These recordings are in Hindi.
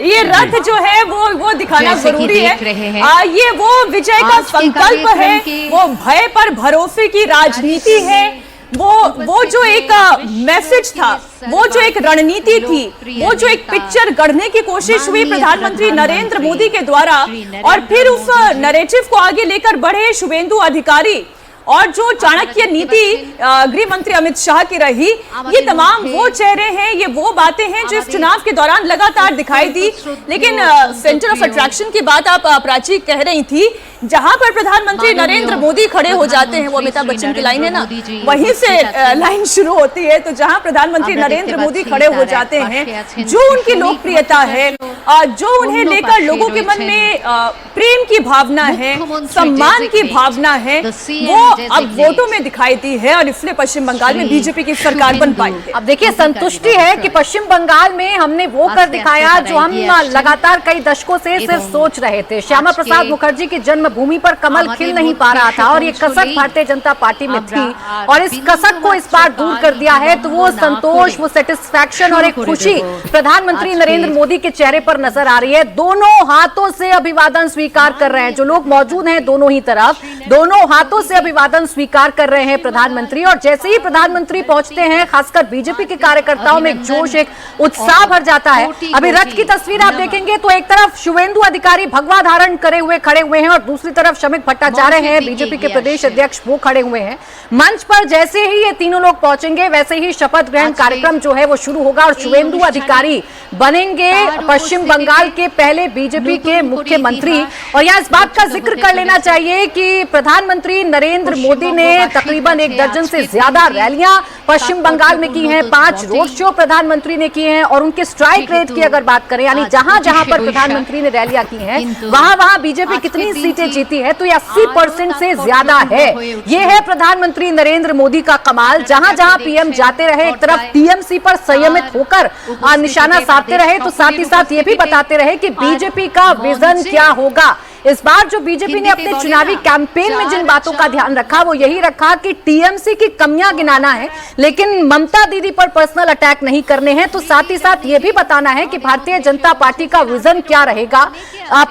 ये रथ जो है वो दिखाना जरूरी है। ये वो विजय का संकल्प है, वो भय पर भरोसे की राजनीति है, वो जो एक मैसेज था, वो जो एक रणनीति थी, वो जो एक पिक्चर गढ़ने की कोशिश हुई प्रधानमंत्री नरेंद्र मोदी के द्वारा, और फिर उस नैरेटिव को आगे लेकर बढ़े शुभेंदु अधिकारी, और जो चाणक्य नीति गृह मंत्री अमित शाह की रही, ये तमाम वो चेहरे हैं, ये वो बातें हैं जो इस चुनाव के दौरान लगातार दिखाई दी। लेकिन सेंटर ऑफ अट्रैक्शन की बात आप प्राची कह रही थी, जहां पर प्रधानमंत्री नरेंद्र मोदी खड़े हो जाते हैं, वो अमिताभ बच्चन की लाइन है ना, वहीं से लाइन शुरू होती है। तो जहां प्रधानमंत्री नरेंद्र मोदी खड़े हो जाते हैं, जो उनकी लोकप्रियता है, जो उन्हें लेकर लोगों के मन में प्रेम की भावना है, सम्मान की भावना है, वो अब वोटों में दिखाई दी है, और इसलिए पश्चिम बंगाल में बीजेपी की सरकार बन पाई है। अब देखिए, संतुष्टि है कि पश्चिम बंगाल में हमने वो कर दिखाया जो हम लगातार कई दशकों से सिर्फ सोच रहे थे। श्यामा प्रसाद मुखर्जी की जन्मभूमि पर कमल खिल नहीं पा रहा था, और ये कसक भारतीय जनता पार्टी में थी, और इस कसक को इस बार दूर कर दिया है। तो वो संतोष, वो सेटिस्फैक्शन और एक खुशी प्रधानमंत्री नरेंद्र मोदी के चेहरे पर नजर आ रही है। दोनों हाथों से अभिवादन स्वीकार कर रहे हैं जो लोग मौजूद हैं, दोनों ही तरफ, दोनों हाथों से अभिवादन स्वीकार कर रहे हैं प्रधानमंत्री। और जैसे ही प्रधानमंत्री पहुंचते हैं, खासकर बीजेपी के कार्यकर्ताओं में एक जोश, एक उत्साह भर जाता है। अभी रथ की तस्वीर आप देखेंगे तो एक तरफ शुभेंदु अधिकारी भगवा धारण करे हुए खड़े हुए हैं, और दूसरी तरफ शमिक भट्टाचार्य हैं, बीजेपी के प्रदेश अध्यक्ष, वो खड़े हुए हैं। मंच पर जैसे ही ये तीनों लोग पहुंचेंगे, वैसे ही शपथ ग्रहण कार्यक्रम जो है वो शुरू होगा, और शुभेंदु अधिकारी बनेंगे पश्चिम बंगाल के पहले बीजेपी के मुख्यमंत्री। और यहाँ इस बात का जिक्र कर लेना चाहिए कि प्रधानमंत्री नरेंद्र मोदी ने तकरीबन 1 दर्जन से ज्यादा रैलियां पश्चिम बंगाल में की हैं, 5 रोड शो प्रधानमंत्री ने किए हैं, और उनके स्ट्राइक रेट की अगर बात करें, यानी जहां जहां पर प्रधानमंत्री ने रैलियां की हैं, वहां वहां बीजेपी कितनी सीटें जीती है, तो ये 80% से ज्यादा है। ये है प्रधानमंत्री नरेंद्र मोदी का कमाल। जहां जहां पीएम जाते रहे, एक तरफ टीएमसी पर संयमित होकर निशाना साधते रहे, तो साथ ही साथ ये भी बताते रहे कि बीजेपी का विजन क्या होगा। इस बार जो बीजेपी ने अपने चुनावी कैंपेन में जिन बातों का ध्यान रखा, वो यही रखा कि टीएमसी की कमियां गिनाना है, लेकिन ममता दीदी पर पर्सनल अटैक नहीं करने हैं। तो साथ ही साथ ये भी बताना है कि भारतीय जनता पार्टी का विजन क्या रहेगा,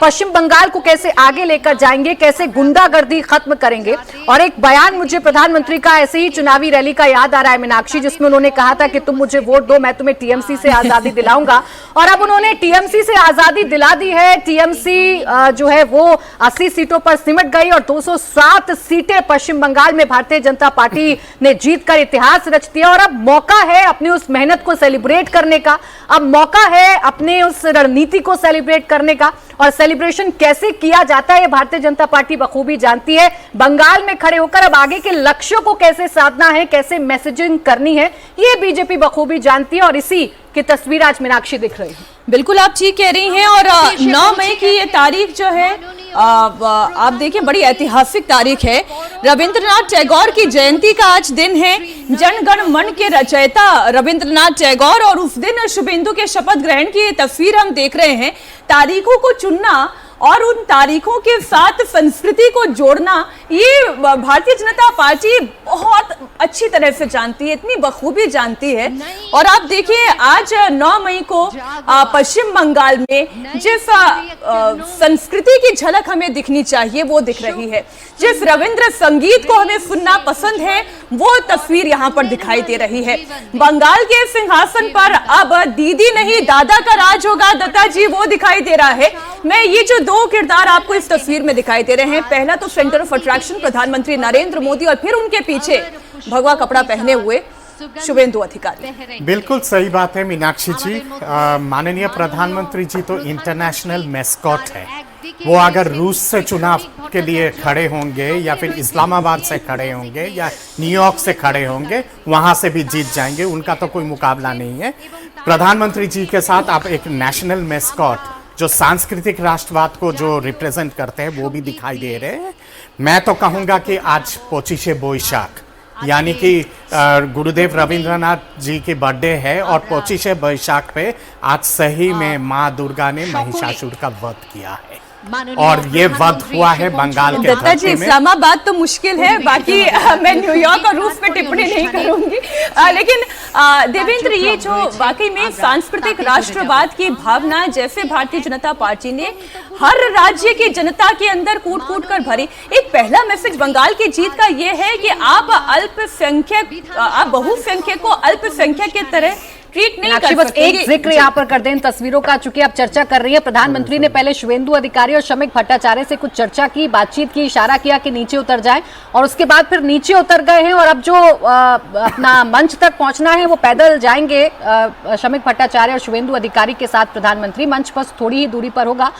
पश्चिम बंगाल को कैसे आगे लेकर जाएंगे, कैसे गुंडागर्दी खत्म करेंगे। और एक बयान मुझे प्रधानमंत्री का ऐसे ही चुनावी रैली का याद आ रहा है, मीनाक्षी, जिसमें उन्होंने कहा था कि तुम मुझे वोट दो, मैं तुम्हें टीएमसी से आजादी दिलाऊंगा। और अब उन्होंने टीएमसी से आजादी दिला दी है। टीएमसी जो है वो 80 सीटों पर सिमट गई, और 207 सीटें पश्चिम बंगाल में भारतीय जनता पार्टी ने जीतकर इतिहास रच दिया। और अब मौका है अपनी उस मेहनत को सेलिब्रेट करने का, अब मौका है अपने उस रणनीति को सेलिब्रेट करने का। और सेलिब्रेशन कैसे किया जाता है, ये भारतीय जनता पार्टी बखूबी जानती है। बंगाल में खड़े होकर अब आगे के लक्ष्यों को कैसे साधना है, कैसे मैसेजिंग करनी है, ये बीजेपी बखूबी जानती है, और इसी की तस्वीर आज मीनाक्षी दिख रही है। बिल्कुल आप ठीक कह रही हैं। और 9 मई की ये तारीख जो है, आप देखिए, बड़ी ऐतिहासिक तारीख है। रविंद्रनाथ टैगोर की जयंती का आज दिन है। जन गण मन के रचयिता रविंद्रनाथ टैगोर, और उस दिन शुभेंदु के शपथ ग्रहण की तस्वीर हम देख रहे हैं। तारीखों को चुनना और उन तारीखों के साथ संस्कृति को जोड़ना, ये भारतीय जनता पार्टी बहुत अच्छी तरह से जानती है, इतनी बखूबी जानती है। और आप देखिए, आज 9 मई को पश्चिम बंगाल में जिस संस्कृति की झलक हमें दिखनी चाहिए, वो दिख रही है। जिस रविंद्र संगीत को हमें सुनना पसंद है, वो तस्वीर यहाँ पर दिखाई दे रही है। बंगाल के सिंहासन पर अब दीदी नहीं दादा का राज होगा, दत्ता जी, वो दिखाई दे रहा है। मैं ये जो 2 किरदार आपको इस तस्वीर में दिखाई दे रहे हैं, पहला तो सेंटर ऑफ अट्रैक्शन प्रधानमंत्री नरेंद्र मोदी, और फिर उनके पीछे भगवा कपड़ा पहने हुए शुभेंदु अधिकारी। बिल्कुल सही बात है मीनाक्षी जी। माननीय प्रधानमंत्री जी तो इंटरनेशनल मैस्कॉट है। वो अगर रूस से चुनाव के लिए खड़े होंगे, या फिर इस्लामाबाद से खड़े होंगे, या न्यूयॉर्क से खड़े होंगे, वहां से भी जीत जाएंगे, उनका तो कोई मुकाबला नहीं है। प्रधानमंत्री जी के साथ आप एक नेशनल मैस्कॉट, जो सांस्कृतिक राष्ट्रवाद को जो रिप्रेजेंट करते हैं, वो भी दिखाई दे रहे हैं। मैं तो कहूँगा कि आज पोचिशे बोईशाख, यानी कि गुरुदेव रविंद्रनाथ जी की बर्थडे है, और पोचिशे बोईशाख पे आज सही में माँ दुर्गा ने महिषासुर का वध किया है। और ये वध हुआ है बंगाल के दत्ता जी, धरती में। इस्लामाबाद तो मुश्किल है, बाकी मैं न्यूयॉर्क और रूस पे टिप्पणी नहीं करूंगी, लेकिन देवेंद्र, ये जो वाकई में सांस्कृतिक राष्ट्रवाद की भावना जैसे भारतीय जनता पार्टी ने हर राज्य की जनता के अंदर कूट कूट कर भरी, एक पहला मैसेज बंगाल की जीत का ये है कि आप अल्पसंख्यक, आप बहुसंख्यक को अल्पसंख्यक की तरह ट्रीट नहीं कर बस सकते। एक जिक्र यहाँ पर कर दें इन तस्वीरों का, चूंकि आप चर्चा कर रही है, प्रधानमंत्री ने पहले शुवेंदु अधिकारी और श्रमिक भट्टाचार्य से कुछ चर्चा की, बातचीत की, इशारा किया कि नीचे उतर जाएं, और उसके बाद फिर नीचे उतर गए हैं और अब जो अपना मंच तक पहुंचना है वो पैदल जाएंगे। श्रमिक भट्टाचार्य और शुवेंदु अधिकारी के साथ प्रधानमंत्री, मंच बस थोड़ी ही दूरी पर होगा।